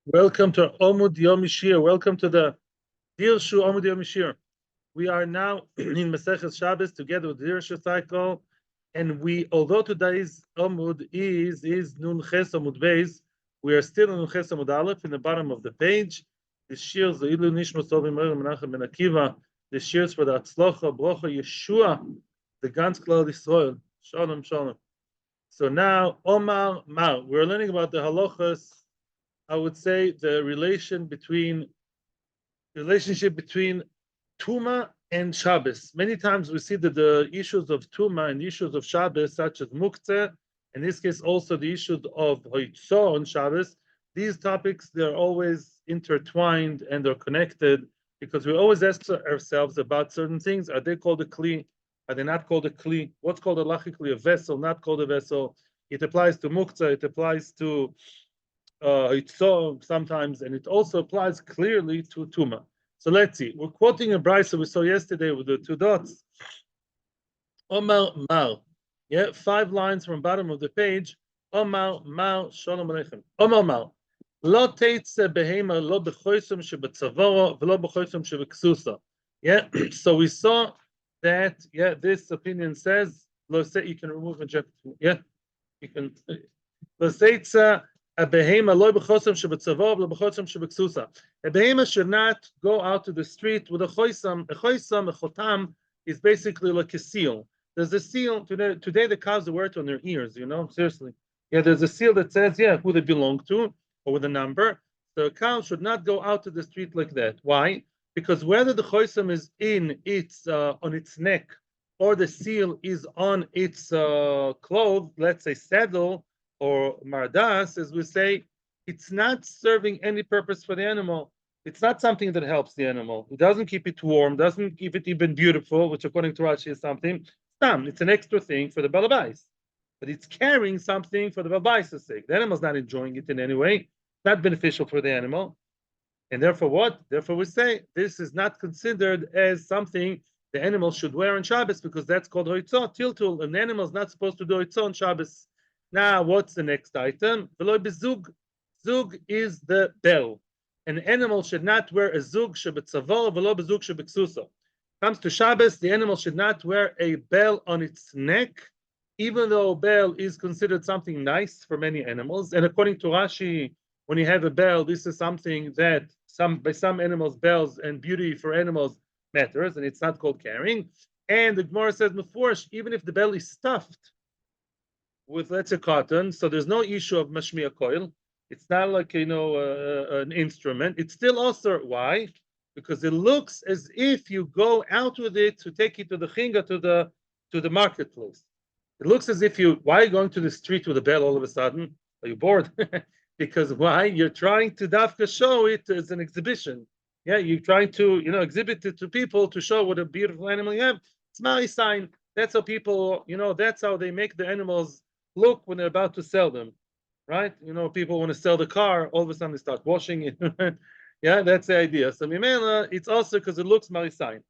Welcome to Omud Yom Shir. Welcome to the Dirshu Omud Yom Shir. We are now in Maseches Shabbos together with the receptacle, and although today's Omud is Nun Ches Omud Beis, we are still in Nun Ches Omud Aleph in the bottom of the page. The Shir Zeilu Nishmos Tovim Menachem Ben Akiva. The Shirs for the Atzlocha Brocha Yeshua, the Gans Klal Yisrael. Shalom Shalom. So now Omar Mar. We're learning about the halachas. I would say the relationship between tumah and Shabbos. Many times we see that the issues of tumah and issues of Shabbos, such as muktzeh, in this case also the issues of hoitzo on Shabbos, these topics, they're always intertwined and they're connected because we always ask ourselves about certain things. Are they called a kli? Are they not called a kli? What's called halachically a vessel, not called a vessel? It applies to muktzeh, it applies to hoitzo sometimes, and it also applies clearly to tumah. So let's see. We're quoting a brisa we saw yesterday with the two dots. Omar Mar. Yeah, 5 lines from bottom of the page. Omar Mar, Shalom Aleichem. Omar Mar. Lo teitze behema lo bechoisum shebetzavoro v'lo bechoisum shebeksusa. Yeah, so we saw that, yeah, this opinion says, lo say, you can remove the yeah, you can, lo teitze a behema lo bechosam shebetzavor lo bechosam shebeksusa. A behema should not go out to the street with a choisam. A choisam, a chotam, is basically like a seal. There's a seal today. The cows wear it on their ears. You know, seriously. Yeah, there's a seal that says, yeah, who they belong to or with a number. So a cow should not go out to the street like that. Why? Because whether the choisam is in its on its neck or the seal is on its clothes, let's say saddle or mardas, as we say, it's not serving any purpose for the animal. It's not something that helps the animal. It doesn't keep it warm, doesn't keep it even beautiful, which according to Rashi is something. It's an extra thing for the balabais. But it's carrying something for the balabais' sake. The animal's not enjoying it in any way. Not beneficial for the animal. And therefore what? Therefore we say this is not considered as something the animal should wear on Shabbos because that's called hoitzah, tiltul. An animal is not supposed to do hoitzah on Shabbos. Now, what's the next item? Zug. Zug is the bell. An animal should not wear a zug shebetzavor v'lo bezug shebeksusa. Comes to Shabbos, the animal should not wear a bell on its neck, even though a bell is considered something nice for many animals. And according to Rashi, when you have a bell, this is something that by some animals, bells and beauty for animals matters, and it's not called carrying. And the Gemara says, Mefurish, even if the bell is stuffed with, let's say, cotton, so there's no issue of mashmiya coil. It's not like, an instrument. It's still also, why? Because it looks as if you go out with it to take it to the chinga, to the marketplace. It looks as if why are you going to the street with a bell all of a sudden? Are you bored? Because why? You're trying to dafka show it as an exhibition. Yeah, you're trying to, exhibit it to people to show what a beautiful animal you have. It's my sign. That's how people, that's how they make the animals look when they're about to sell them, right? People want to sell the car, all of a sudden they start washing it. Yeah, that's the idea. So Mimela, it's also because it looks marisain.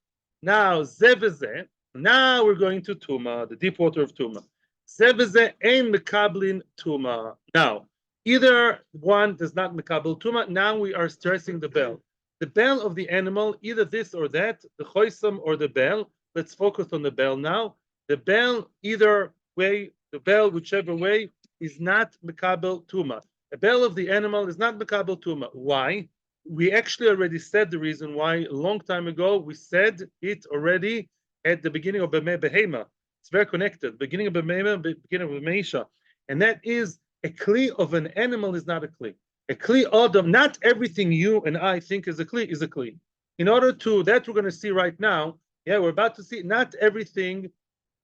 Now, zeveze, now we're going to tumah, the deep water of tumah. Zeveze ein mekablin tumah. Now, either one does not mekabel tumah. Now we are stressing the bell. The bell of the animal, either this or that, the choisam or the bell. Let's focus on the bell now. The bell, either way, the bell, whichever way, is not mekabel tumah. The bell of the animal is not mekabel tumah. Why? We actually already said the reason why a long time ago. We said it already at the beginning of B'mei Behema. It's very connected. Beginning of Behema, beginning of Meisha. And that is a kli of an animal is not a kli. A kli adam, not everything you and I think is a kli. In order to, that we're going to see right now, we're about to see, not everything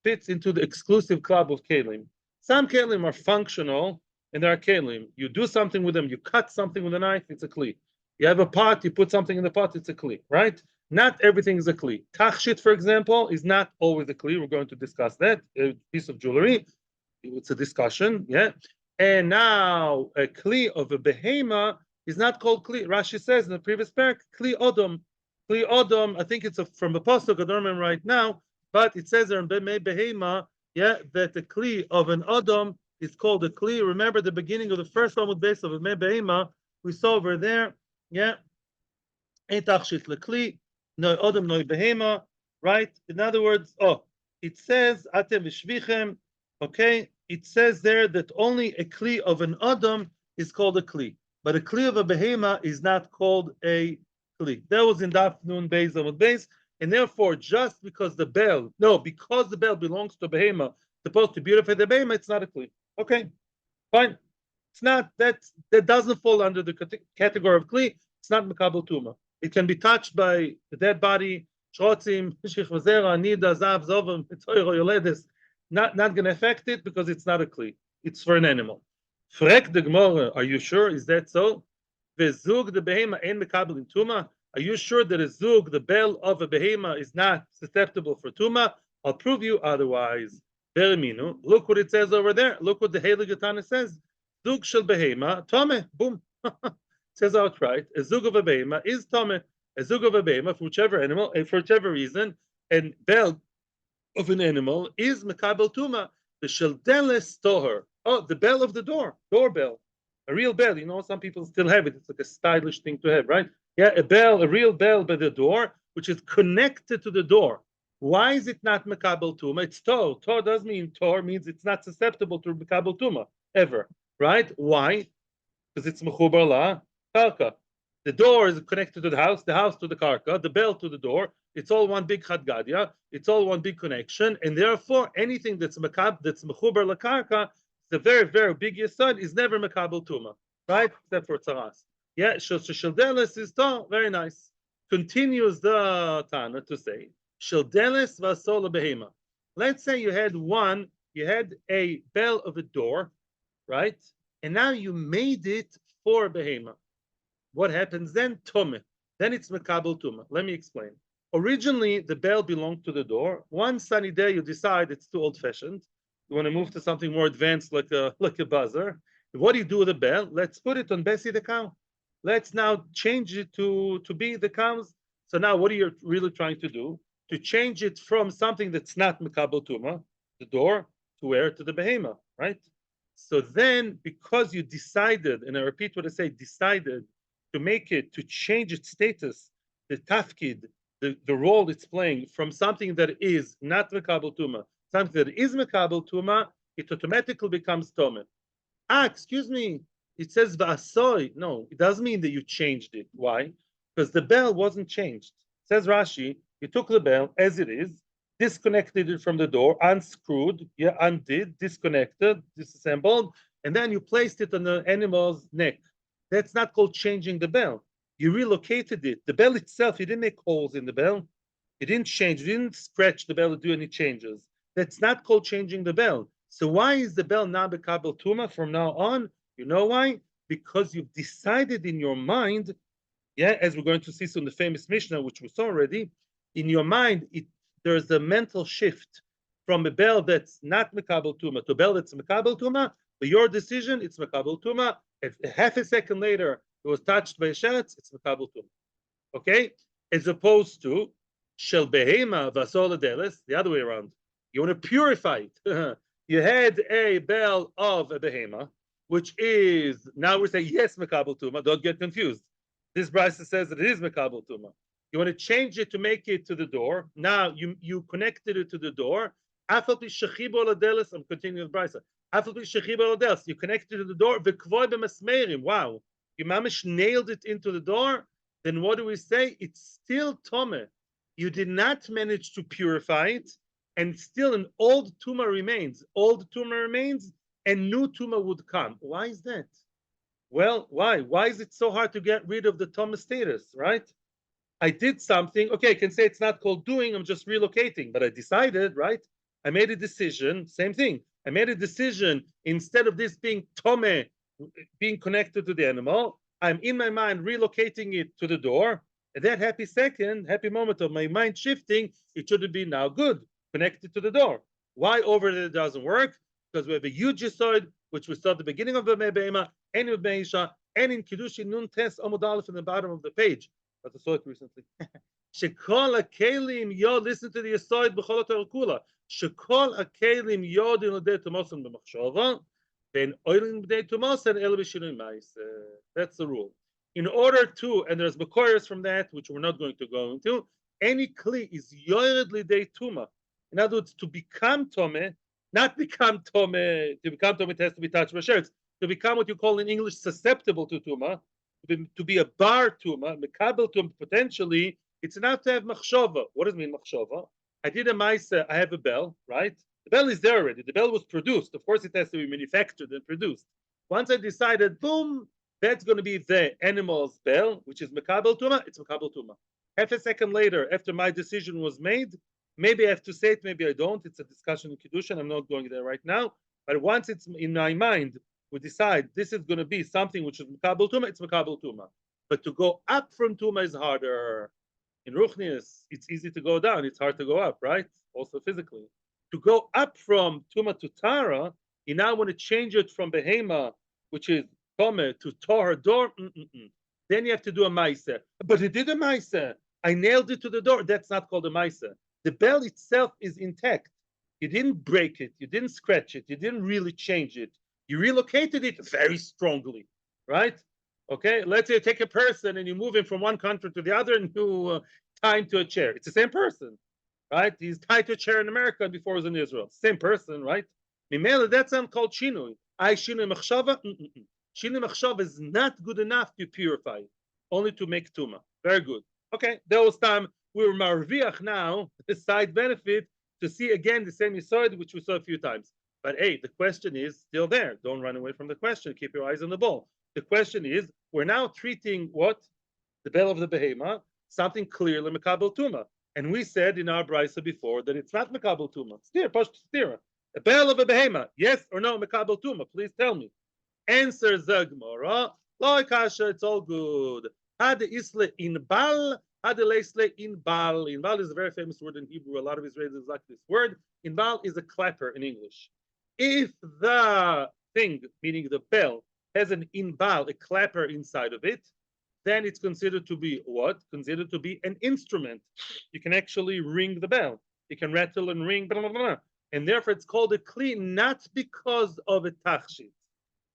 fits into the exclusive club of kelim. Some kelim are functional, and there are kelim. You do something with them, you cut something with a knife, it's a kli. You have a pot, you put something in the pot, it's a kli, right? Not everything is a kli. Tachshit, for example, is not always a kli. We're going to discuss that. A piece of jewelry, it's a discussion, yeah. And now a kli of a behema is not called kli. Rashi says in the previous parak, kli odom. Kli odom, I think it's from a pasuk, I don't remember right now, but it says there in B'mei Behema, that the kli of an odom is called a kli. Remember the beginning of the first Amud Beis of B'mei Behema, we saw over there, yeah, no odom no behema, right? In other words, it says atem v'shvichem, okay? It says there that only a kli of an adam is called a kli, but a kli of a behema is not called a kli. That was in Daf Nun Beis Amud Beis, and therefore, just because the bell, because the bell belongs to a behema, supposed to beautify the behema, it's not a kli. Okay, fine. It's not that doesn't fall under the category of kli. It's not mekabel tumah. It can be touched by the dead body, shrotzim, shichvazera, nida, zav, zovim, mitzoyro, yoledes. Not going to affect it because it's not a kli. It's for an animal. Frek the Gemara, are you sure? Is that so? Vezug the behema ein mekabel in tumah. Are you sure that a zug, the bell of a behema, is not susceptible for tumah? I'll prove you otherwise. Beriminu. Look what it says over there. Look what the Heilige Tana says. Zug shel behema, tome. Boom. Says outright, a zug of a behema is tome. A zug of a behema, for whichever animal, for whichever reason, and bell of an animal is mekabel tuma. The sheldeles toher. Oh, the bell of the doorbell, a real bell. You know, some people still have it. It's like a stylish thing to have, right? Yeah, a real bell by the door, which is connected to the door. Why is it not mekabel tuma? It's tor. Tor does mean tor means it's not susceptible to mekabel tuma ever, right? Why? Because it's mechubar la karka. The door is connected to the house to the karka, the bell to the door. It's all one big chadgadia. It's all one big connection, and therefore anything that's mechubar la karka, the very very big yesod is never mekabel tuma, right? Except for tzaras. Yeah, sheldeles is tor. Very nice. Continues the Tana to say sheldeles vasola behema. Let's say you had a bell of a door, right? And now you made it for a behema. What happens then? Tumah. Then it's mekabel tumah. Let me explain. Originally, the bell belonged to the door. One sunny day, you decide it's too old-fashioned. You want to move to something more advanced, like a buzzer. What do you do with the bell? Let's put it on Bessie the cow. Let's now change it to be the cows. So now, what are you really trying to do? To change it from something that's not mekabel tumah, the door, to where? To the behema, right? So then, because you decided, and I repeat what I say, decided to change its status, the tafkid, the role it's playing, from something that is not mekabel tumah, something that is mekabel tumah, it automatically becomes tomeh. Excuse me, it says va'asoy. No, it doesn't mean that you changed it. Why? Because the bell wasn't changed. It says Rashi, you took the bell as it is, disconnected it from the door, unscrewed, undid, disconnected, disassembled, and then you placed it on the animal's neck. That's not called changing the bell. You relocated it. The bell itself, you didn't make holes in the bell. You didn't change, you didn't scratch the bell to do any changes. That's not called changing the bell. So why is the bell now mekabel tumah from now on? You know why? Because you've decided in your mind, as we're going to see soon, the famous Mishnah, which we saw already, in your mind, there's a mental shift from a bell that's not mekabel tumah to a bell that's mekabel tumah. But your decision, it's mekabel tumah. If half a second later it was touched by a sheretz, it's mekabel tumah. Okay, as opposed to shel behema vasol deles, the other way around. You want to purify it. You had a bell of a behema, which is now we're saying yes mekabel tumah. Don't get confused. This brisa says that it is mekabel tumah. You want to change it to make it to the door. Now you connected it to the door. I'm continuing with brisa. You connected to the door. Wow, you mamish nailed it into the door. Then what do we say? It's still tomeh. You did not manage to purify it, and still an old tumah remains. Old tumah remains, and new tumah would come. Why is that? Well, why? Why is it so hard to get rid of the tumah status, right? I did something. Okay, I can say it's not called doing. I'm just relocating. But I decided, right? I made a decision. Same thing. I made a decision. Instead of this being tomeh, being connected to the animal, I'm in my mind relocating it to the door. At that happy moment of my mind shifting, it should be now good, connected to the door. Why over there it doesn't work? Because we have a huge yesod, which we saw at the beginning of the Mebema, and in Beisha, and in Kiddushin Nun Tes Amud Aleph in the bottom of the page. But I saw it recently. Shekol akelim yod. Listen to the yesod b'chol Torah kula. Shekol akelim yod in odeh tomosam b'machshava. That's the rule. In order to, and there's Bekoros from that, which we're not going to go into, any Kli is Yored Lidei Tumah. In other words, to become Tomeh, not become Tomeh, to become Tomeh, it has to be touched by shirts. To become what you call in English susceptible to Tumah, to be a bar Tumah, Mekabel Tumah, potentially, it's enough to have Machshava. What does it mean, Machshava? I did a Maisa, I have a bell, right? The bell is there already. The bell was produced. Of course, it has to be manufactured and produced. Once I decided, boom, that's going to be the animal's bell, which is Mekabel Tumah, it's Mekabel Tumah. Half a second later, after my decision was made, maybe I have to say it, maybe I don't. It's a discussion in Kiddushin. I'm not going there right now. But once it's in my mind, we decide this is going to be something which is Mekabel Tumah, it's Mekabel Tumah. But to go up from Tumah is harder. In Ruchnius, it's easy to go down. It's hard to go up, right? Also physically. To go up from Tumah to Tara, you now want to change it from Behema, which is Tomeh, to Tor door. Then you have to do a Maisa. But it did a Maisa. I nailed it to the door. That's not called a Maisa. The bell itself is intact. You didn't break it. You didn't scratch it. You didn't really change it. You relocated it very strongly, right? Okay, let's say you take a person and you move him from one country to the other and you tie him to a chair. It's the same person, right? He's tied to a chair in America and before he was in Israel. Same person, right? Mimela, that's called shinui. I shinui machshava. Shinui machshava is not good enough to purify, only to make tumah. Very good. Okay, that was time. We were marviach now, the side benefit, to see again the same yesod which we saw a few times. But hey, the question is still there. Don't run away from the question. Keep your eyes on the ball. The question is, we're now treating what? The bell of the behema, something clearly mekabel tumah. And we said in our brisa before that it's not mekabel tumah. Steer, push steer. A bell of a behema, yes or no mekabel tumah? Please tell me. Answer Zagmora. Lo kasha, it's all good. Had isle in bal, had leisle in bal. In bal is a very famous word in Hebrew. A lot of Israelis like this word. In bal is a clapper in English. If the thing, meaning the bell, has an inbal, a clapper inside of it, then it's considered to be what? Considered to be an instrument. You can actually ring the bell. You can rattle and ring, blah, blah, blah. And therefore it's called a kli, not because of a tachshit.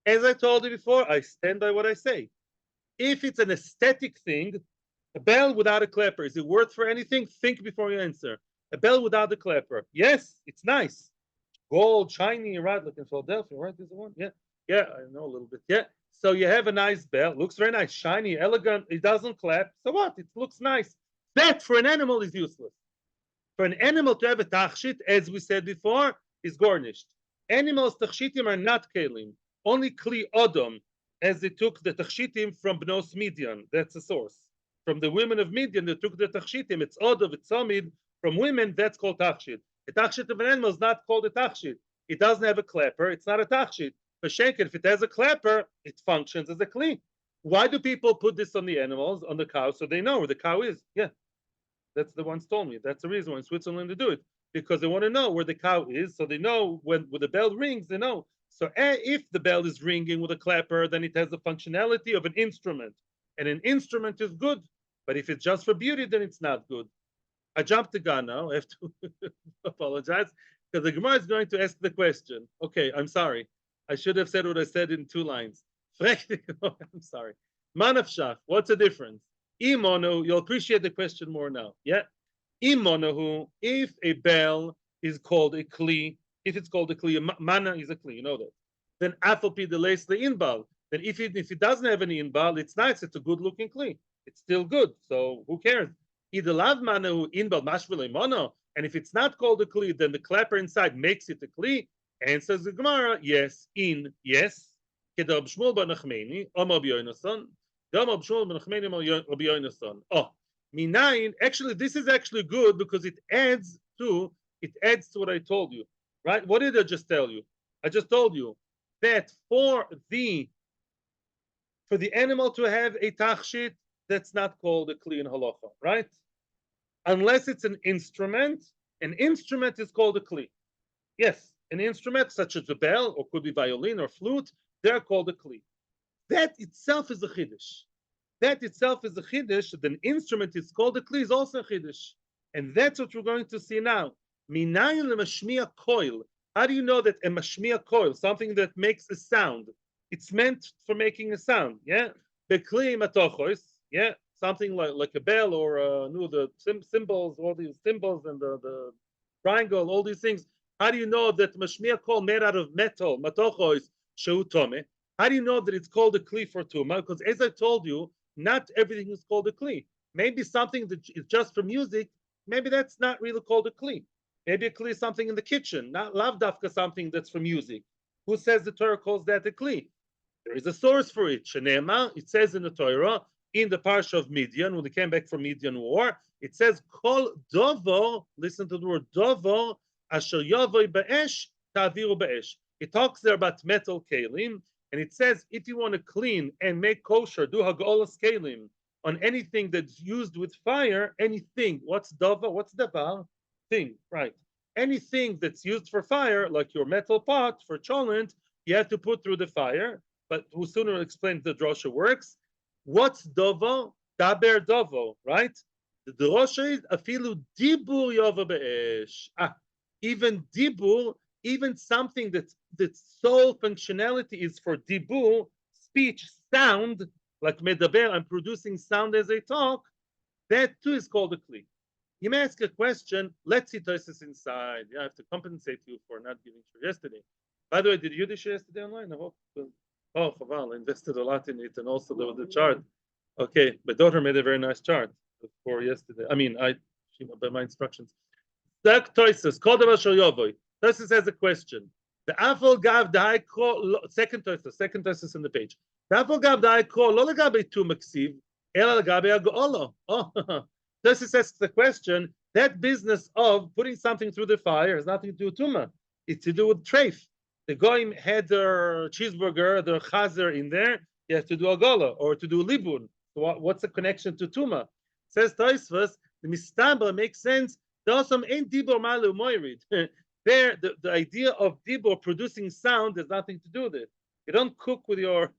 As I told you before, I stand by what I say. If it's an aesthetic thing, a bell without a clapper, is it worth for anything? Think before you answer. A bell without a clapper, yes, it's nice. Gold, shiny, right? Like in Philadelphia, right? Is the one? Yeah. Yeah, I know a little bit. Yeah. So you have a nice bell, looks very nice, shiny, elegant. It doesn't clap. So what? It looks nice. That for an animal is useless. For an animal to have a tachshit, as we said before, is garnished. Animals tachshitim are not kelim. Only kli odom, as they took the tachshitim from Bnos Midian. That's the source. From the women of Midian, they took the tachshitim. It's odov, it's somid. From women, that's called tachshit. A tachshit of an animal is not called a tachshit. It doesn't have a clapper. It's not a tachshit. But Shenker, if it has a clapper, it functions as a kli. Why do people put this on the animals, on the cow, so they know where the cow is? Yeah, that's the ones told me. That's the reason why in Switzerland they do it, because they want to know where the cow is, so they know when the bell rings, they know. So if the bell is ringing with a clapper, then it has the functionality of an instrument, and an instrument is good. But if it's just for beauty, then it's not good. I jumped the gun now. I have to apologize because the Gemara is going to ask the question. Okay, I'm sorry. I should have said what I said in 2 lines. I'm sorry. Manafshach, what's the difference? Imono, you'll appreciate the question more now. Yeah. Imonohu, if a bell is called a kli, if it's called a kli, mana is a kli, you know that. Then afalpi delays the inbal. Then if it doesn't have any inbal, it's nice. It's a good looking kli. It's still good. So who cares? Either lav manahu inbal mashvile mono. And if it's not called a kli, then the clapper inside makes it a kli. Answers the Gemara, yes, yes. Kedab Shmuel ben Nachmeni, Amar B'Yonason. Amar Shmuel ben Nachmeni, Amar B'Yonason. Oh, minayin. Actually, this is actually good because it adds to what I told you, right? What did I just tell you? I just told you that for the animal to have a tachshit, that's not called a kli in halacha, right? Unless it's an instrument is called a kli. Yes. An instrument such as a bell, or could be violin or flute, they're called a kli. That itself is a chiddush. That an instrument is called a kli is also a chiddush. And that's what we're going to see now. Minayin lemashmiya koil. How do you know that a mashmiya coil, something that makes a sound, it's meant for making a sound? Yeah, bekli matochos. Yeah, something like a bell or the symbols, all these symbols and the triangle, all these things. How do you know that mashmiya coil made out of metal, matochos, sheutome? How do you know that it's called a kli for tumah? Because as I told you, not everything is called a kli. Maybe something that is just for music, maybe that's not really called a kli. Maybe a kli is something in the kitchen, not lavdafka something that's for music. Who says the Torah calls that a kli? There is a source for it. Shenema, it says in the Torah, in the parsha of Midian, when they came back from Midian war, it says, Kol dovo, listen to the word dovo, asher yavoi ba'esh, ta'aviru ba'esh. It talks there about metal kalim, and it says, if you want to clean and make kosher, do hagolas kalim, on anything that's used with fire, anything. What's dovo? What's davar? Thing, right. Anything that's used for fire, like your metal pot for cholent, you have to put through the fire, but we'll sooner explain the drosha works. What's dovo? Daber dovo, right? The drosha is afilu dibur yova be'esh. Even dibur, even something that's sole functionality is for dibur, speech, sound, like medaber, I'm producing sound as I talk, that too is called a kli. You may ask a question, let's see Tosis inside. Yeah, I have to compensate you for not giving shir yesterday. By the way, did you do shir yesterday online? I hope. Oh, Chaval, I invested a lot in it, and also the chart. Okay, my daughter made a very nice chart for yesterday. I mean, by my instructions. Tosis, called Tosis has a question. The Afol Gav Daiko, second Tosis on the page. The Afol Gav Daiko, lo legabe tu maksiv, ela legabe agolo. Oh, Tosis asks the question, that business of putting something through the fire has nothing to do with tumah. It's to do with treif. The goyim had their cheeseburger, their chazer in there. You have to do a gola or to do libun. So what's the connection to tumah? Says Tosfos, the mistaba makes sense. There are some ain't dibor malu moirid. There, the idea of dibor producing sound has nothing to do with it. You don't cook with your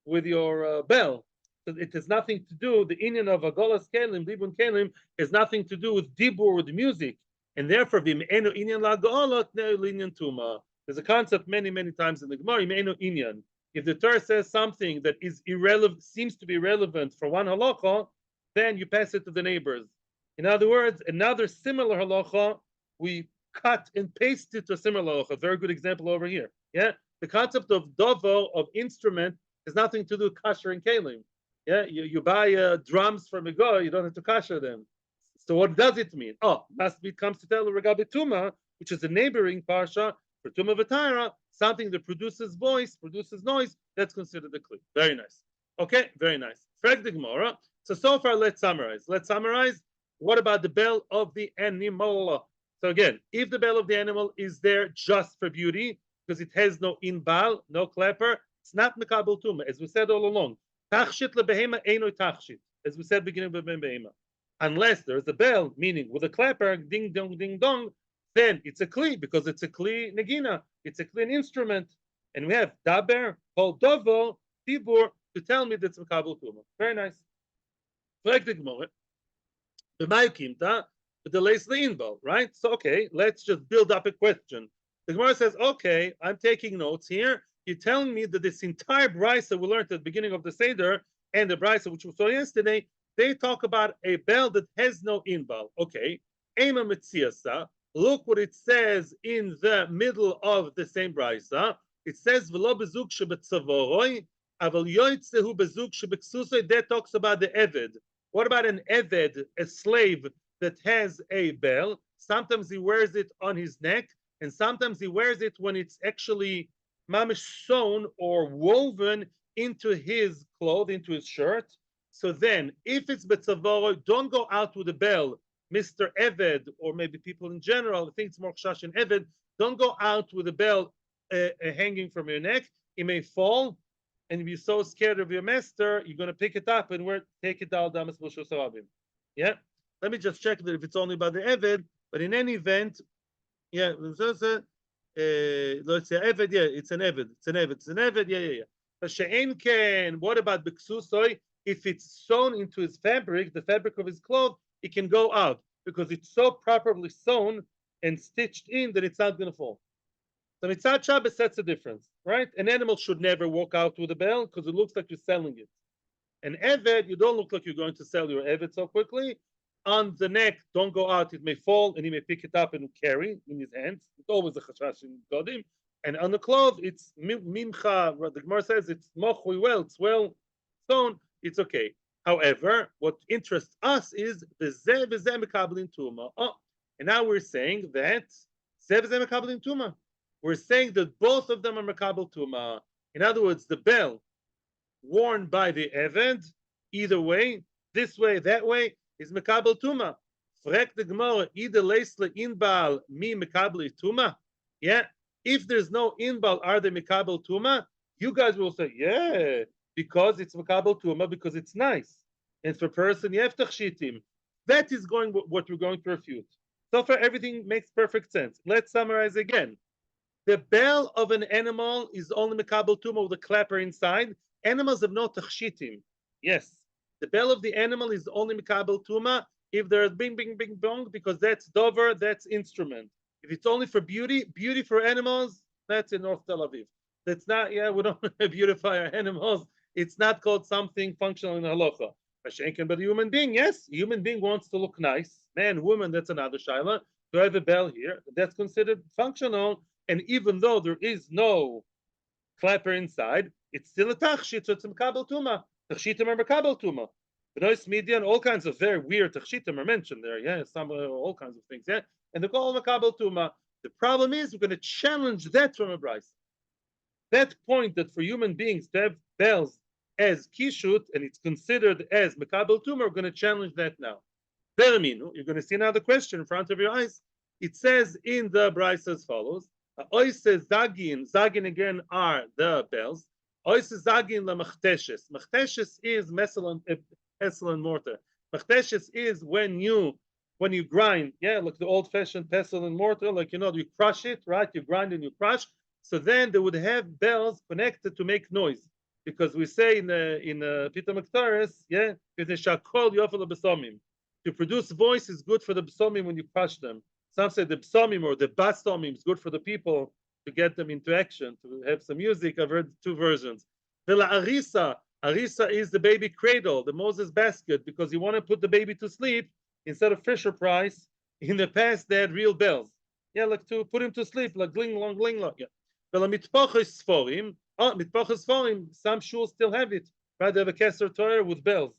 with your bell. It has nothing to do. The inyan of agolas kelim, libun kelim, has nothing to do with dibur, with music, and therefore v'me'enu inyan la'golot ne'inyan tuma. There's a concept many times in the Gemara. V'me'enu inyan. If the Torah says something that is irrelevant, seems to be relevant for one halacha, then you pass it to the neighbors. In other words, another similar halacha, we cut and paste it to a similar halacha. Very good example over here. Yeah, the concept of dovo, of instrument, has nothing to do with kasher and kalim. Yeah, you buy drums from a guy, you don't have to kasher them. So what does it mean? Oh, must be comes to tell regabe tumah, which is a neighboring parsha for tumah v'tayra, something that produces voice, produces noise. That's considered a kli. Very nice. Okay, very nice. Frag the Gemara. So far, let's summarize. What about the bell of the animal? So again, if the bell of the animal is there just for beauty, because it has no inbal, no clapper, it's not mekabel tumah, as we said all along. Tachshit lebehema eino tachshit, as we said beginning of behema. Unless there is a bell, meaning with a clapper, ding dong, then it's a kli, because it's a kli negina, it's a kli instrument, and we have daber, called dovo, tibur, to tell me that's mekabel tumah. Very nice. Like the Gemara, the Mayukimta, but the lace the inbal, right? So okay, let's just build up a question. The Gemara says, okay, I'm taking notes here. You're telling me that this entire brisa we learned at the beginning of the Seder and the brisa which we saw yesterday, they talk about a bell that has no inbal. Okay, Ema Metziasa. Look what it says in the middle of the same brisa. It says V'lo bezug shebetzavoroy, aval yoytzehu bezug shebeksusoi. That talks about the eved. What about an eved, a slave that has a bell? Sometimes he wears it on his neck, and sometimes he wears it when it's actually mamish sewn or woven into his clothes, into his shirt. So then, if it's betzavoro, don't go out with a bell, Mr. Eved, or maybe people in general. I think it's more chash and Eved. Don't go out with a bell hanging from your neck. It may fall, and if you're so scared of your master, you're going to pick it up and take it down. Yeah. Let me just check that if it's only about the Eved, but in any event, yeah, let's say Eved, yeah, it's an Eved, yeah. But She'en Ken, what about Biksusoi? If it's sewn into his fabric, the fabric of his clothes, it can go out because it's so properly sewn and stitched in, then it's not going to fall. So Mitzvah Shabbos, that's the difference, right? An animal should never walk out with a bell because it looks like you're selling it. An Eved, you don't look like you're going to sell your Eved so quickly. On the neck, don't go out, it may fall, and he may pick it up and carry in his hands. It's always a chashash in Godim. And on the cloth, it's mimcha, what the Gemara says, it's mochui well, it's well sewn, it's okay. However, what interests us is the zeh v'zeh mekablin tumah. Oh, and now we're saying that zeh v'zeh mekablin tumah. We're saying that both of them are mekabel tumah. In other words, the bell worn by the Eved, either way, this way, that way, is mekabel tumah. Frek the Gemara, either leisle inbal mi mekabel tumah. Yeah, if there's no inbal, are they mekabel tumah? You guys will say, yeah, because it's mekabel tumah, because it's nice. And for person, you have tachshitim. That is going what we're going to refute. So far, everything makes perfect sense. Let's summarize again. The bell of an animal is only mekabel tumah with a clapper inside. Animals have no tachshitim. Yes, the bell of the animal is only mekabel tumah if there's bing, bing, bing, bong, because that's dover, that's instrument. If it's only for beauty, beauty for animals, that's in North Tel Aviv. That's not, yeah, we don't beautify our animals. It's not called something functional in halacha. But a human being, yes, a human being wants to look nice. Man, woman, that's another shaila. To have a bell here, that's considered functional. And even though there is no clapper inside, it's still a tachshit, so it's a mekabel tumah. Tachshitim are mekabel tumah. B'nois Midian, all kinds of very weird tachshitim are mentioned there. Yeah, some all kinds of things. Yeah, and they're called mekabel tumah. The problem is we're going to challenge that from a brayso. That point that for human beings to have bells as kishut and it's considered as mekabel tumah, we're going to challenge that now. Beraminu, you're going to see now the question in front of your eyes. It says in the brayso as follows. Oise zagin, zagin again are the bells. Oise zagin la machteshes. Machteshes is pestle and mortar. Machteshes is when you grind, yeah, like the old-fashioned pestle and mortar, like you crush it, right? You grind and you crush. So then they would have bells connected to make noise, because we say in Pita Maktaris, yeah, to produce voice is good for the besomim when you crush them. Some say the psalmim or the bastomim is good for the people to get them into action, to have some music. I've heard two versions. The arisa is the baby cradle, the Moses basket, because you want to put the baby to sleep instead of Fisher Price. In the past, they had real bells. Yeah, like to put him to sleep, like gling long, gling long. Yeah. Mitpachos sforim, some shuls still have it. Right, they have a Keser Torah with bells.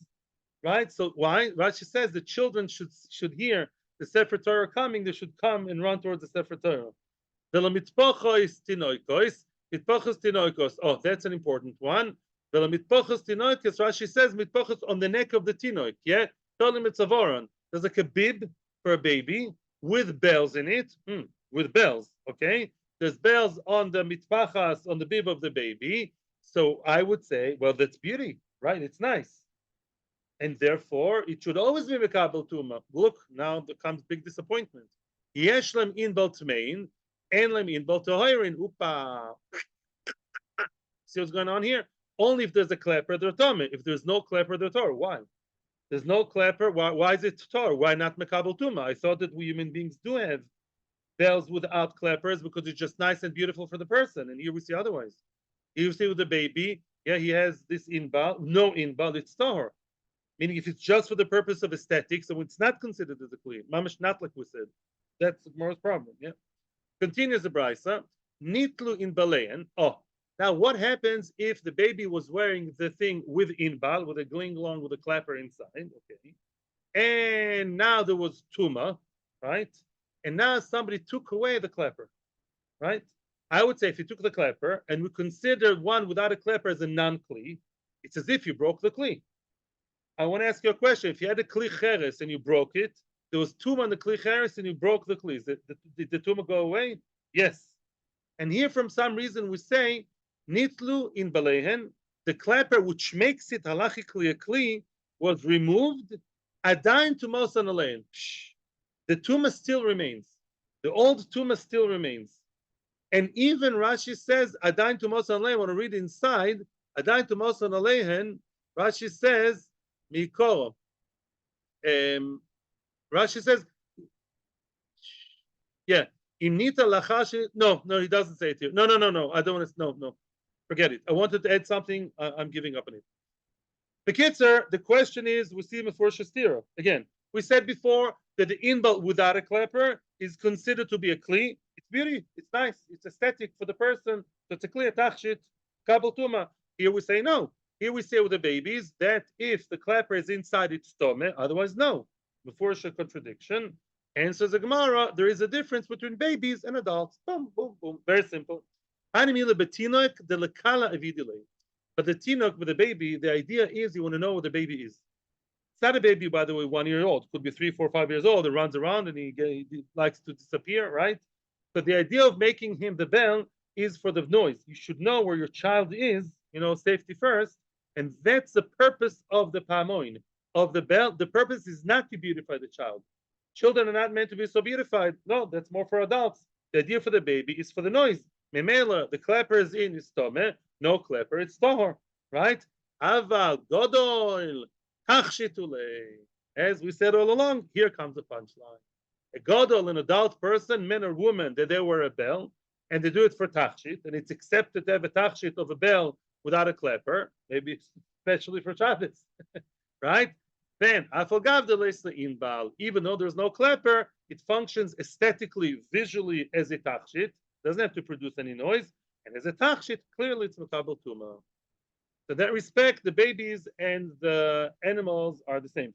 Right, so why? Rashi says the children should hear the Sefer Torah coming, they should come and run towards the Sefer Torah. Oh, that's an important one. Rashi says mitpochos on the neck of the tinoik. Yeah, there's like a bib for a baby with bells in it. With bells, okay. There's bells on the mitpachas on the bib of the baby. So I would say, well, that's beauty, right? It's nice. And therefore, it should always be mekabel tumah. Look, now there comes big disappointment. Yesh lem inbal tmein, en lem inbal tohirin. Upa. See what's going on here? Only if there's a clapper, they're tumah. If there's no clapper, they're tor. Why? There's no clapper. Why is it tor? Why not mekabel tumah? I thought that we human beings do have bells without clappers because it's just nice and beautiful for the person. And here we see otherwise. Here you see with the baby, yeah, he has this inbal, no inbal, it's tor. Meaning if it's just for the purpose of aesthetics, so it's not considered as a kli. Mamish, not like we said. That's the Gemara's problem. Yeah. Continues the brayso. Nitlu in balein. Oh, now what happens if the baby was wearing the thing with inbal, with a gling long, with a clapper inside? Okay. And now there was tumah, right? And now somebody took away the clapper, right? I would say if you took the clapper and we consider one without a clapper as a non-kli, it's as if you broke the kli. I want to ask you a question. If you had a kli cheres and you broke it, there was tumah on the kli cheres and you broke the kli. Did the tumah go away? Yes. And here, from some reason, we say nitlu in balehen, the clapper which makes it halachically a kli was removed. Adain tumos on alein. The tumah still remains. The old tumah still remains. And even Rashi says adain tumos on alein. I want to read inside adain tumos on aleihen. Rashi says. Mikoro. Rashi says, Yeah. Imnita lachashi. No, he doesn't say it here. No. I don't want to. No. Forget it. I wanted to add something. I'm giving up on it. The Kitzer, the question is, we see before Shastira. Again, we said before that the inbal without a clapper is considered to be a kli. It's beauty, it's nice, it's aesthetic for the person. So it's a kli, a tachshit, kabel tuma. Here we say no. Here we say with the babies that if the clapper is inside, it's tumah, otherwise no. Before a contradiction. Answers the Gemara, there is a difference between babies and adults. Boom, boom, boom. Very simple. Animila betinok de lekala avidile. But the tinok with the baby, the idea is you want to know what the baby is. It's not a baby, by the way, 1 year old. Could be 3, 4, 5 years old. It runs around and he likes to disappear, right? But the idea of making him the bell is for the noise. You should know where your child is, safety first. And that's the purpose of the pamoin, of the bell. The purpose is not to beautify the child. Children are not meant to be so beautified. No, that's more for adults. The idea for the baby is for the noise. Memela, the clapper is in, is tomeh. No clapper, it's tahor, right? Aval godol tachshitule. As we said all along, here comes the punchline. A godol, an adult person, man or woman, that they wear a bell, and they do it for tachshit, and it's accepted to have a tachshit of a bell without a clapper, maybe especially for Shabbos, right? Then, even though there's no clapper, it functions aesthetically, visually as a tachshit, doesn't have to produce any noise, and as a tachshit, clearly it's makabel tumah. So in that respect, the babies and the animals are the same.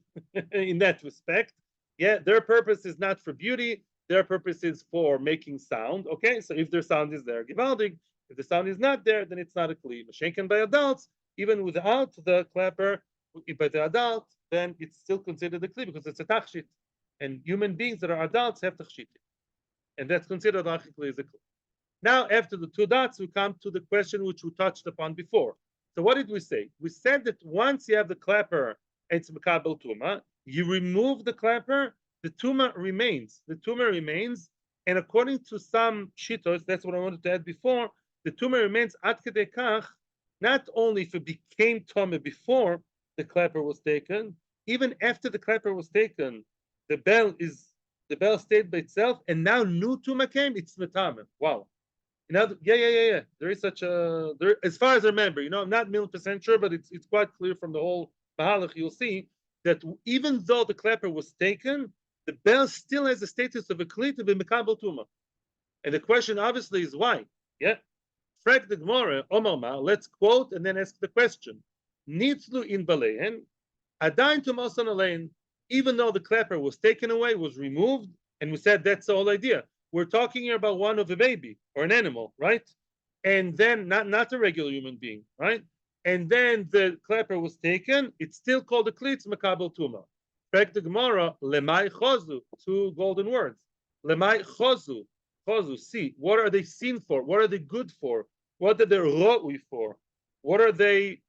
In that respect, yeah, their purpose is not for beauty, their purpose is for making sound. Okay, so if their sound is there, givaldig. If the sound is not there, then it's not a kli. Shaken by adults, even without the clapper, by the adult, then it's still considered a kli because it's a tachshit. And human beings that are adults have tachshit. And that's considered logically as a kli. Now, after the two dots, we come to the question which we touched upon before. So what did we say? We said that once you have the clapper, it's makabel tumah. You remove the clapper, the tumah remains. The tumah remains, and according to some shittos, that's what I wanted to add before, the tumah remains ad kedei kach, not only if it became tumah before the clapper was taken, even after the clapper was taken, the bell stayed by itself, and now new tumah came, it's metamim. Wow. Yeah. There is such a as far as I remember, I'm not 1,000,000% sure, but it's quite clear from the whole Mahalach. You'll see that even though the clapper was taken, the bell still has the status of a kli to be mekabel tumah. And the question obviously is why? Yeah. Frag the Gemara, Omar, let's quote and then ask the question. Nitzlu in baleihen, adain tumasan alein. Even though the clapper was taken away, was removed, and we said that's the whole idea. We're talking here about one of a baby or an animal, right? And then not a regular human being, right? And then the clapper was taken. It's still called a klitz makabel tumah. Back to Gemara, lemai chozu, 2 golden words. Lemai chozu, see, what are they seen for? What are they good for? What are they ro'ui for? What are they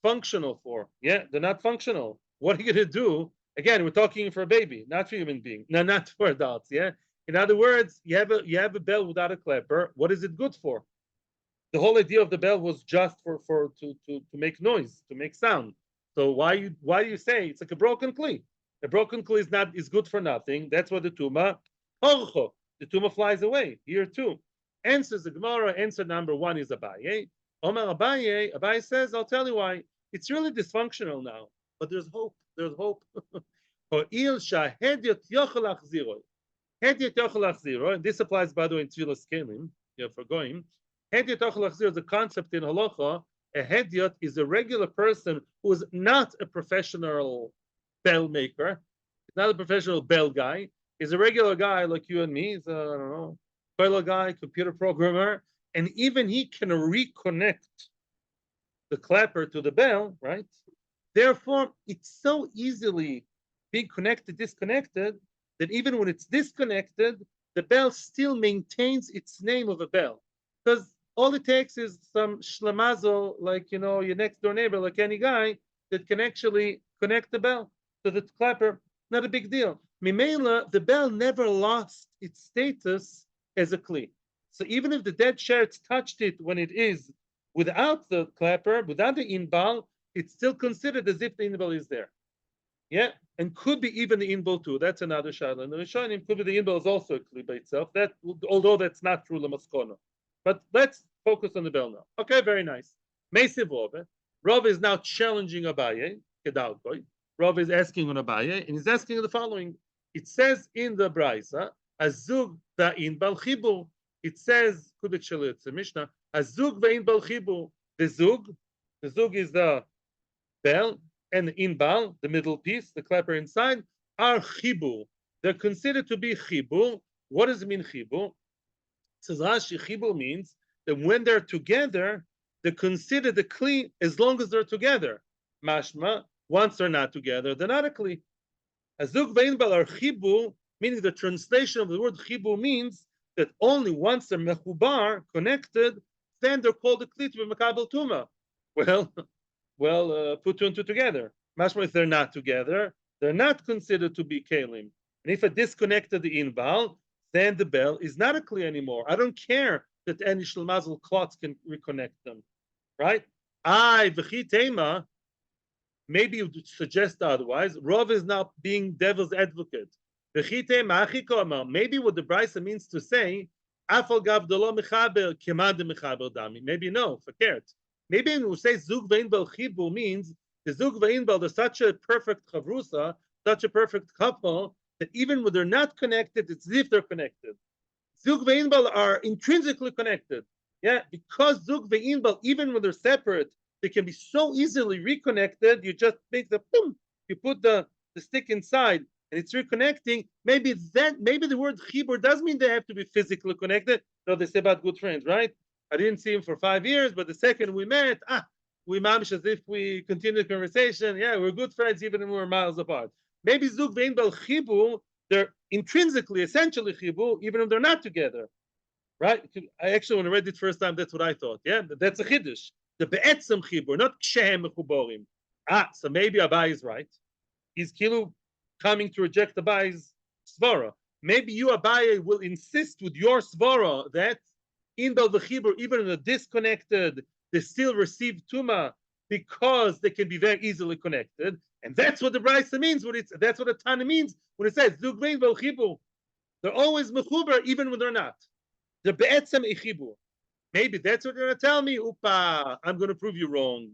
functional for? Yeah, they're not functional. What are you going to do? Again, we're talking for a baby, not for a human being. No, not for adults, yeah? In other words, you have a bell without a clapper. What is it good for? The whole idea of the bell was just to make noise, to make sound. So why do you say it's like a broken kli? A broken kli is good for nothing. That's what the tumah. The tumah flies away. Here too. Answers the Gemara. Answer number 1 is Abaye. Omar Abaye. Abaye says, I'll tell you why. It's really dysfunctional now, but there's hope. There's hope. And this applies, by the way, in Tfilas Kelim, for going. Hedyot is a concept in Halacha. A hedyot is a regular person who is not a professional bell maker. He's not a professional bell guy. He's a regular guy like you and me. He's a, I don't know, fellow guy, computer programmer. And even he can reconnect the clapper to the bell, right? Therefore, it's so easily being disconnected, that even when it's disconnected, the bell still maintains its name of a bell. Because all it takes is some shlemazel, like, your next door neighbor, like any guy, that can actually connect the bell to the clapper. Not a big deal. Mimela, the bell never lost its status as a kli. So even if the dead sherets touched it when it is without the clapper, without the inbal, it's still considered as if the inbal is there. Yeah, and could be even the inbal too. That's another shayla. And the Rishonim could be the inbal is also a kli by itself. That, although that's not true lemaskona. But let's focus on the bell now. Okay, very nice. Meisiv Rove. Rove is now challenging Abaye. Kedalkoi. Rove is asking on Abaye, and he's asking the following. It says in the Braisa, Azug va'in bal chibur. It says, Kubik Shalit, it's a Mishnah, Azug va'in bal chibur. The zug is the bell, and the inbal, the middle piece, the clapper inside, are chibur. They're considered to be chibur. What does it mean, chibur? Says Rashi, chibur means that when they're together, they consider the kli as long as they're together. Mashma, once they're not together, they're not a kli. Azug veinbal are chibur, meaning the translation of the word chibur means that only once they're mechubar, connected, then they're called a kli to be mekabel tumah. Put two and two together. Mashma, if they're not together, they're not considered to be kalim. And if I disconnected the inbal, then the bell is not a kli anymore. I don't care that any shlemazel clots can reconnect them, right? V'chi maybe you suggest otherwise. Rav is now being devil's advocate. Maybe what the Brisa means to say, maybe no, forget. Maybe when we say zug ve'inbal chibur means the zug ve'inbal, they're such a perfect chavrusa, such a perfect couple, that even when they're not connected, it's as if they're connected. Zug ve'inbal are intrinsically connected. Yeah, because zug ve'inbal, even when they're separate, they can be so easily reconnected. You just make the boom, you put the stick inside, and it's reconnecting. Maybe the word chibur does mean they have to be physically connected. So they say about good friends, right? I didn't see him for 5 years, but the second we met, we mamish as if we continued the conversation. Yeah, we're good friends even when we're miles apart. Maybe zug ve'inbal chibur, they're intrinsically, essentially chibur, even if they're not together, right? I actually, when I read it first time, that's what I thought. Yeah, that's a chiddush. The be'etzem chibur, not kshehem mechuborim. So maybe Abai is right. He's kilu coming to reject Abai's svara. Maybe you, Abai, will insist with your svara that inbal v'chibur, even in a disconnected, they still receive tumah because they can be very easily connected. And that's what the Brisa means. That's what the Tana means when it says zug ve'inbal chibur. They're always mechuber even when they're not. They're be'etzem chibur. Maybe that's what you're going to tell me. Upa, I'm going to prove you wrong.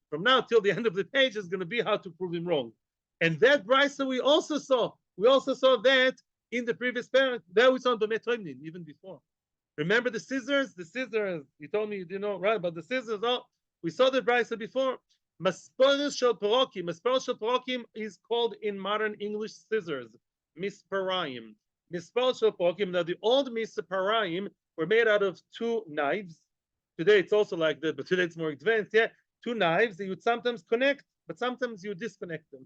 From now till the end of the page is going to be how to prove him wrong. And that Brisa we also saw. We also saw that in the previous parent. That we saw in Bemet Hoimnin, even before. Remember the scissors? The scissors. You told me you didn't know, right? But the scissors, we saw the Brisa before. Masparos shel parokim. Masparos shel parokim is called in modern English scissors. Misparayim. Masparos shel parokim. Now the old misparayim were made out of 2 knives. Today it's also like that, but today it's more advanced. Yeah, 2 knives that you would sometimes connect, but sometimes you disconnect them.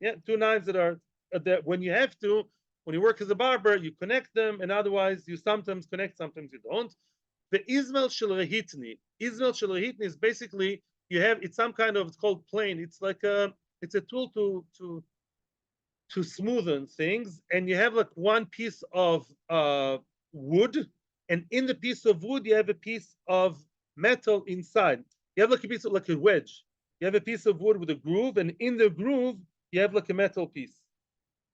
Yeah, 2 knives that are that when you have to, when you work as a barber, you connect them, and otherwise you sometimes connect, sometimes you don't. The Ismail shel rehitni. Ismail shel rehitni is basically it's some kind of, it's called plane. It's like it's a tool to smoothen things, and you have like one piece of wood. And in the piece of wood, you have a piece of metal inside. You have like a piece of like a wedge. You have a piece of wood with a groove, and in the groove, you have like a metal piece.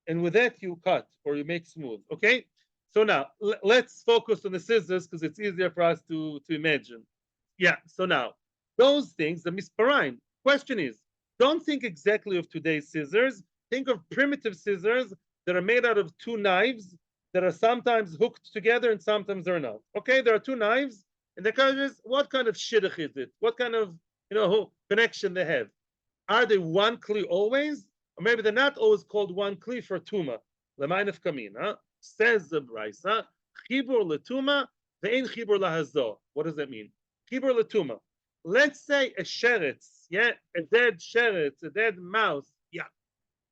And with that, you cut or you make smooth. Okay? So now, let's focus on the scissors because it's easier for us to imagine. Yeah, so now, those things, the misparine. Question is, don't think exactly of today's scissors. Think of primitive scissors that are made out of 2 knives that are sometimes hooked together and sometimes they're not. Okay, there are 2 knives, and the question is, what kind of shidduch is it? What kind of connection they have? Are they one kli always, or maybe they're not always called one kli for tumah? L'maynef kamina says the Brisa, chibur letuma ve'in chibur lahazo. What does that mean? Chibur letuma. Let's say a sheretz, yeah, a dead sheretz, a dead mouse, yeah,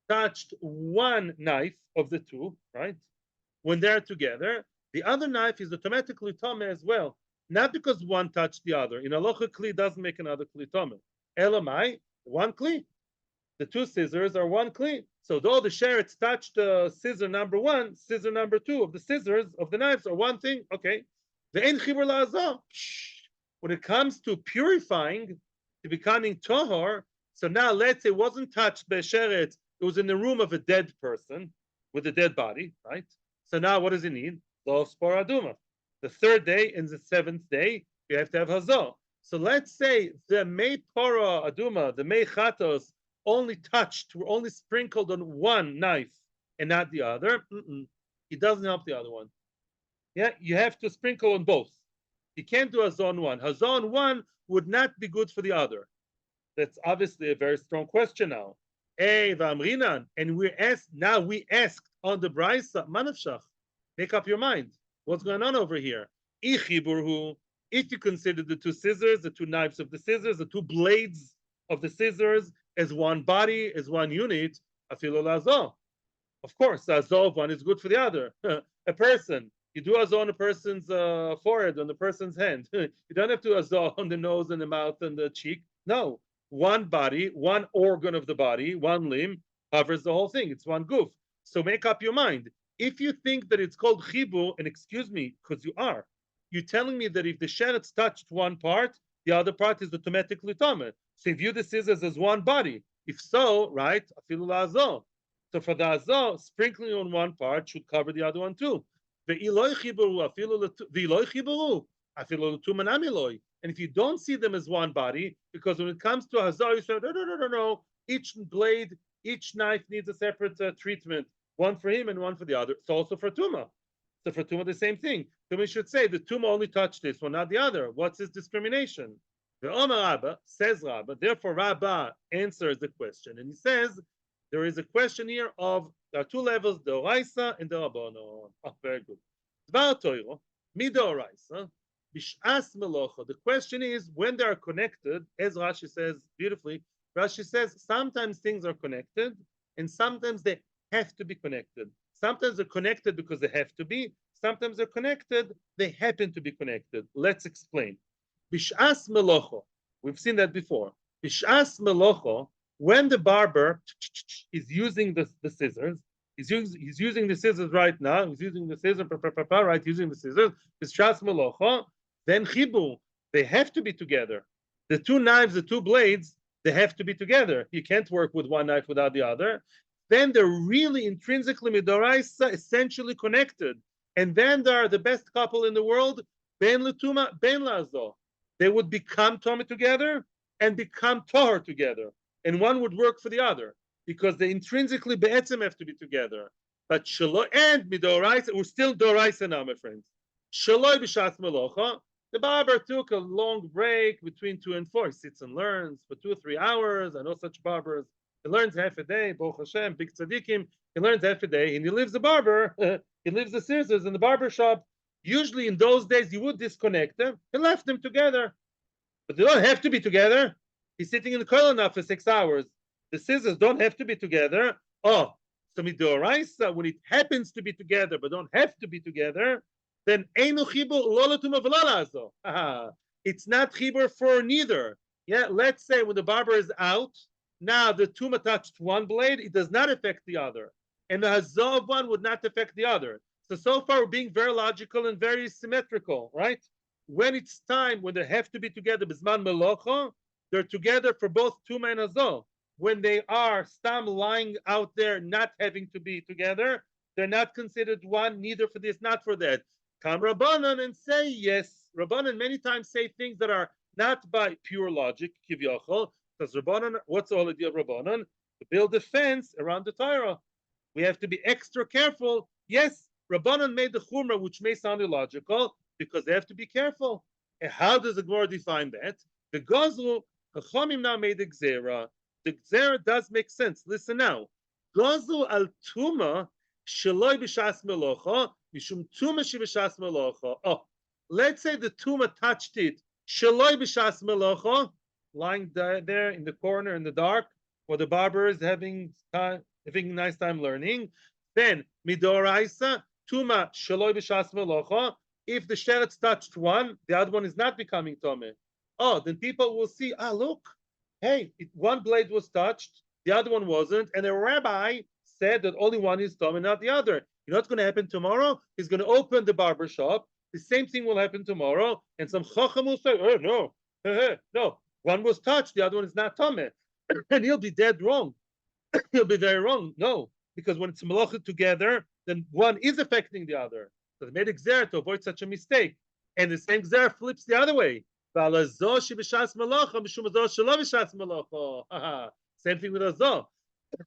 touched one knife of the 2, right? When they're together, the other knife is automatically tumah as well. Not because one touched the other. In halacha, kli doesn't make another kli tumah. Elamai, one kli. The 2 scissors are one kli. So though the sheretz touched scissor number 1, scissor number 2 of the scissors of the knives are one thing. Okay. The ein chibur la'azah. When it comes to purifying, to becoming tohor, so now let's say it wasn't touched by sheretz, It was in the room of a dead person with a dead body, right? So now what does it need? Lo spor aduma. The third day and the seventh day, you have to have hazah. So let's say the Mei Pora Aduma, the Mei Chatos, only touched, were only sprinkled on one knife and not the other. It doesn't help the other one. Yeah, you have to sprinkle on both. You can't do hazah on one. Hazah on one would not be good for the other. That's obviously a very strong question now. Hey, Vamrinan, and we asked on the Brisa, Manavshach, make up your mind. What's going on over here? If you consider the two scissors, the two knives of the scissors, the two blades of the scissors as one body, as one unit, afilu lazah. Of course, the azah of one is good for the other. A person, you do azah on a person's forehead, on the person's hand. You don't have to azah on the nose and the mouth and the cheek. No, one body, one organ of the body, one limb covers the whole thing. It's one goof. So make up your mind. If you think that it's called chibur, and excuse me, because you're telling me that if the sheretz touched one part, the other part is automatically tumah. So you view the scissors as one body. If so, right, afilu la'azah. So for the azah, sprinkling on one part should cover the other one too. And if you don't see them as one body, because when it comes to hazah, you say, no. Each blade, each knife needs a separate treatment. One for him and one for the other. It's also for tumah. So for tumah, the same thing. So we should say the tumah only touched this one, not the other. What's his discrimination? The Omar Rabba says Rabba. Therefore, Rabba answers the question, and he says there is a question here of there are two levels: the oraisa and the rabbanon. Oh, very good. Dvar Torah, midoraisa, bishas melocha. The question is when they are connected, as Rashi says beautifully. Rashi says sometimes things are connected, and sometimes they have to be connected. Sometimes they're connected because they have to be. Sometimes they're connected, they happen to be connected. Let's explain. Bishas melocho. We've seen that before. Bishas melocho, when the barber is using the scissors, he's using the scissors right now. He's using the scissors, right? Using the scissors. Bishas melocho. Then chibur. They have to be together. The two knives, the two blades, they have to be together. You can't work with one knife without the other. Then they're really intrinsically midoraisa, essentially connected. And then they are the best couple in the world, ben l'tuma, ben la'azah. They would become tumah together and become tahor together. And one would work for the other because they intrinsically be'etzem have to be together. But shaloi and midoraisa, we're still doraisa now, my friends. Shaloi b'shas melocha. The barber took a long break between 2 and 4. He sits and learns for 2 or 3 hours. I know such barbers. He learns half a day, Baruch Hashem, big tzaddikim. He learns half a day, and he leaves the barber. He leaves the scissors in the barber shop. Usually in those days, you would disconnect them. He left them together. But they don't have to be together. He's sitting in the kollel now for 6 hours. The scissors don't have to be together. Oh, so midoraisa, when it happens to be together, but don't have to be together, then einu chibur lo l'tumah v'lo la'azah. It's not chibur for neither. Yeah, let's say when the barber is out, now the tumah touched one blade, it does not affect the other. And the hazah of one would not affect the other. So far we're being very logical and very symmetrical, right? When it's time, when they have to be together, bisman melocha, they're together for both tumah and hazah. When they are stam lying out there, not having to be together, they're not considered one, neither for this, not for that. Come Rabbanan and say yes. Rabbanan many times say things that are not by pure logic, kivyachol. Because Rabbanan, what's the whole idea of Rabbanan? To build a fence around the Torah. We have to be extra careful. Yes, Rabbanan made the chumrah, which may sound illogical, because they have to be careful. And how does the Gemara define that? The Gazlu, Chachamim now made the Gzera. The Gzera does make sense. Listen now. Gazlu al tumah sheloi b'shas melocha, mishum tumah sheb'shas melocha. Oh, let's say the tumah touched it. Sheloi b'shas melocha, lying there in the corner in the dark, where the barber is having a nice time learning. Then midoraisa tuma shaloi b'shas melocha. If the sheretz touched one, the other one is not becoming tomeh. Oh, then people will see. Look, hey, one blade was touched, the other one wasn't, and a rabbi said that only one is tomeh, not the other. You know what's going to happen tomorrow? He's going to open the barber shop. The same thing will happen tomorrow, and some chacham will say, "Oh no, no." One was touched, the other one is not tumah. And he'll be dead wrong. You'll be very wrong. No, because when it's malacha together, then one is affecting the other. So they made a gzer to avoid such a mistake. And the same gzer flips the other way. Same thing with azah.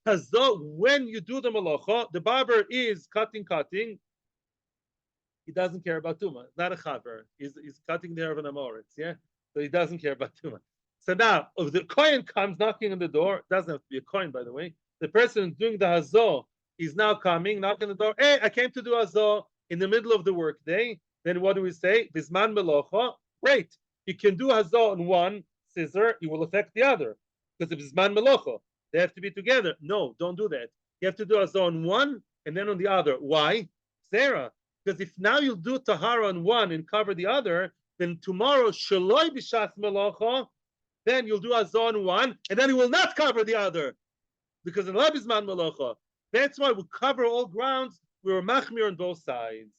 Azah, when you do the malacha, the barber is cutting. He doesn't care about tumah. Not a chaver. He's cutting the hair of an amoritz, yeah? So he doesn't care about tumah. So now, if the kohen comes knocking on the door, doesn't have to be a kohen, by the way. The person doing the hazah is now coming, knocking on the door. Hey, I came to do hazah in the middle of the workday. Then what do we say? Bisman melocha. Great. You can do hazah on one scissor, it will affect the other. Because it's bisman melocha. They have to be together. No, don't do that. You have to do hazah on one and then on the other. Why? Sarah. Because if now you'll do tahara on one and cover the other, then tomorrow shaloi b'shas melacha, then you'll do azah on one, and then you will not cover the other, because in labizman melacha. That's why we cover all grounds. We were machmir on both sides.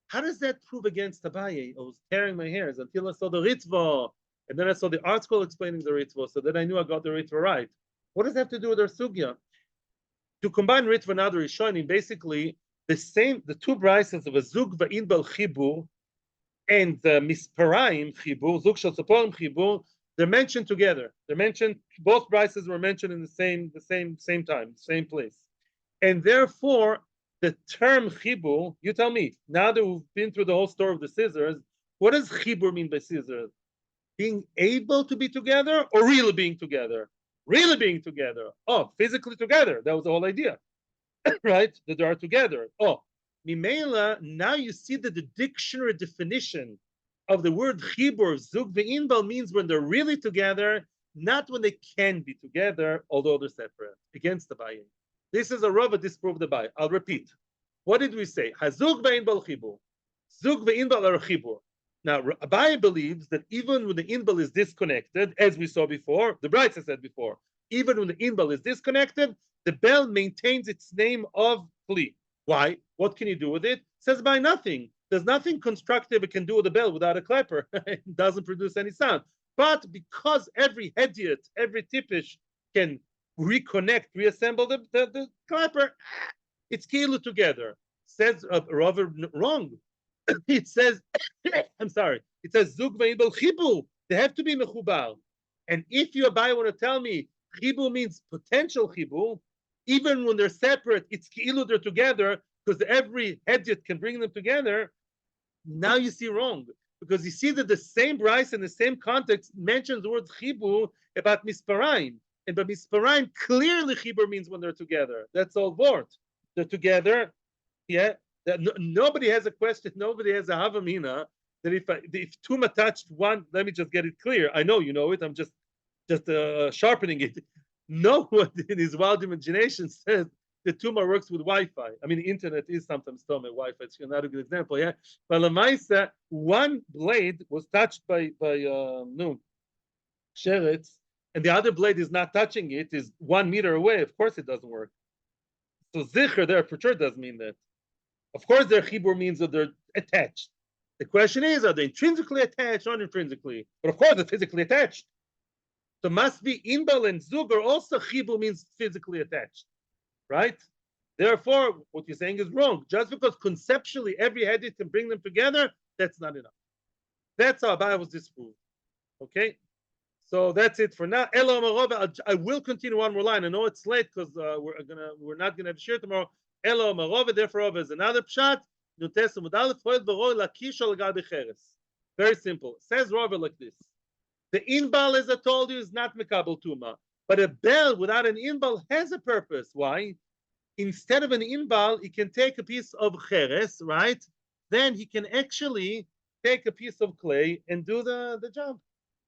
How does that prove against Abaye? I was tearing my hairs until I saw the ritva, and then I saw the article explaining the ritva, so then I knew I got the ritva right. What does that have to do with our sugya? To combine ritva and other rishonim, basically the two brises of a zug va'inbal chibur and the misparaim chibur, zug shel tzaporim chibur, they're mentioned together. They're mentioned, both brises were mentioned in the same time, same place. And therefore, the term chibur, you tell me, now that we've been through the whole story of the scissors, what does chibur mean by scissors? Being able to be together or really being together? Really being together. Oh, physically together. That was the whole idea. Right? That they are together. Oh, Mimela, now you see that the dictionary definition of the word chibur, zug ve'inbal, means when they're really together, not when they can be together, although they're separate, against the bayin. This is a rova disproved the bayin. I'll repeat. What did we say? Hazug ve'inbal chibur. Zug ve'inbal are chibur. Now, Abaye believes that even when the inbal is disconnected, as we saw before, the Braitha said before, even when the inbal is disconnected, the bell maintains its name of kli. Why? What can you do with it? It says by nothing. There's nothing constructive it can do with the bell without a clapper. It doesn't produce any sound. But because every hediot, every tipish can reconnect, reassemble the clapper, it's kilu together. Says rather wrong. It says, I'm sorry, it says zug ve'inbal chibu. They have to be mechubar. And if you Abaye want to tell me chibu means potential chibu, even when they're separate, it's ki'ilu they're together, because every hediot can bring them together. Now you see wrong, because you see that the same bryce in the same context mentions the word chibu about misparaim, and by misparaim clearly chibur means when they're together. That's all word. They're together, yeah. That nobody has a question. Nobody has a havamina that if tumah touched one, let me just get it clear. I know you know it. I'm just sharpening it. No one in his wild imagination says the tumah works with Wi-Fi. I mean, the internet is sometimes tumah Wi-Fi. It's not a good example, yeah. But Lamaisa, one blade was touched by sheretz, and the other blade is not touching it. Is 1 meter away. Of course, it doesn't work. So zicher there for sure does mean that. Of course, their chibur means that they're attached. The question is, are they intrinsically attached or intrinsically? But of course, they're physically attached. So must be inbal and zug are also chibur means physically attached, right? Therefore, what you're saying is wrong. Just because conceptually every hadith can bring them together, that's not enough. That's how Abaye was disproved. Okay, so that's it for now. I will continue one more line. I know it's late because we're not gonna have a share tomorrow. Elo marove, therefore is another pshat. Very simple. Says Rava like this: the inbal, as I told you, is not mekabel tuma, but a bell without an inbal has a purpose. Why? Instead of an inbal, he can take a piece of cheres, right? Then he can actually take a piece of clay and do the job.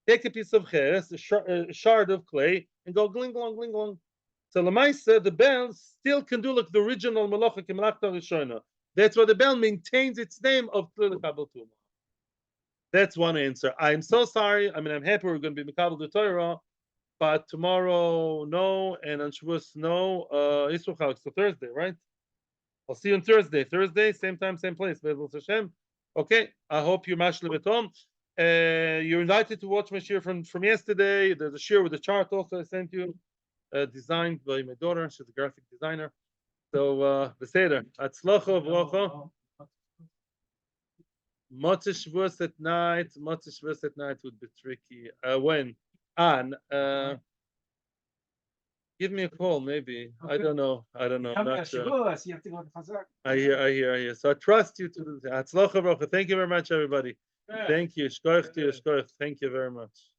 Take a piece of cheres, a shard of clay, and go gling glong, gling glong. So Lamaisa, the bell still can do like the original Malacha Kemalachta Rishona. That's why the bell maintains its name of Tlil Kabel Tumah. That's one answer. I'm so sorry. I mean, I'm happy we're going to be Mekabel the Torah, but tomorrow, no, and on Shabbos, no. So Thursday, right? I'll see you on Thursday. Thursday, same time, same place. Bezos Hashem. Okay. I hope you're mashlim at home. You're invited to watch my shir from yesterday. There's a shir with a chart also I sent you. designed by my daughter. She's a graphic designer. So, Beseder, Atzlocha V'rocha. Motzei Shavuos at night. Motzei Shavuos at night would be tricky. When? Give me a call, maybe. Okay. I don't know. I'm not sure. You have to go to Chazak. I hear. So I trust you to do that. Thank you very much, everybody. Yeah. Thank you. Thank you very much.